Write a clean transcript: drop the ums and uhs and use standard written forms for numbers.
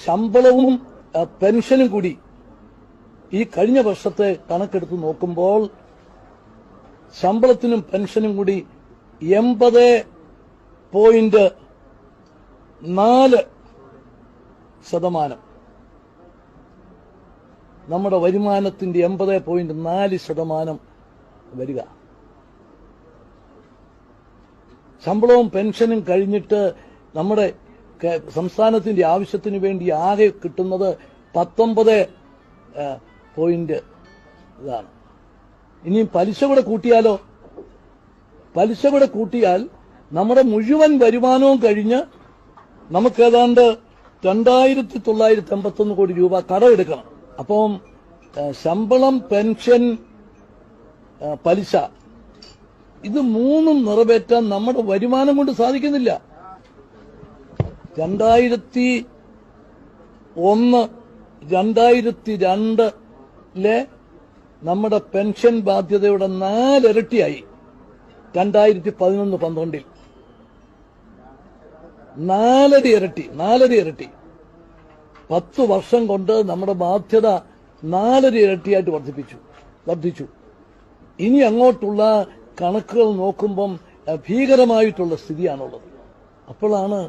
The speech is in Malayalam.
ശമ്പളവും പെൻഷനും കൂടി ഈ കഴിഞ്ഞ വർഷത്തെ കണക്കെടുത്ത് നോക്കുമ്പോൾ ശമ്പളത്തിനും പെൻഷനും കൂടി 80.4% നമ്മുടെ വരുമാനത്തിന്റെ 80.4% വരിക. ശമ്പളവും പെൻഷനും കഴിഞ്ഞിട്ട് നമ്മുടെ സംസ്ഥാനത്തിന്റെ ആവശ്യത്തിന് വേണ്ടി ആകെ കിട്ടുന്നത് 19 പോയിന്റ് ഇതാണ്. ഇനിയും പലിശ കൂടെ കൂട്ടിയാലോ? പലിശ കൂടെ കൂട്ടിയാൽ നമ്മുടെ മുഴുവൻ വരുമാനവും കഴിഞ്ഞ് നമുക്ക് ഏതാണ്ട് 2,981 കോടി രൂപ കടമെടുക്കണം. അപ്പം ശമ്പളം, പെൻഷൻ, പലിശ ഇത് മൂന്നും നിറവേറ്റാൻ നമ്മുടെ വരുമാനം കൊണ്ട് സാധിക്കുന്നില്ല. 2001, 2002 നമ്മുടെ പെൻഷൻ ബാധ്യതയുടെ 4 ഇരട്ടിയായി. 2011-12 4 ഇരട്ടി. 10 വർഷം കൊണ്ട് നമ്മുടെ ബാധ്യത 4 ഇരട്ടിയായിട്ട് വർദ്ധിച്ചു. ഇനി അങ്ങോട്ടുള്ള കണക്കുകൾ നോക്കുമ്പം ഭീകരമായിട്ടുള്ള സ്ഥിതിയാണുള്ളത്. അപ്പോഴാണ്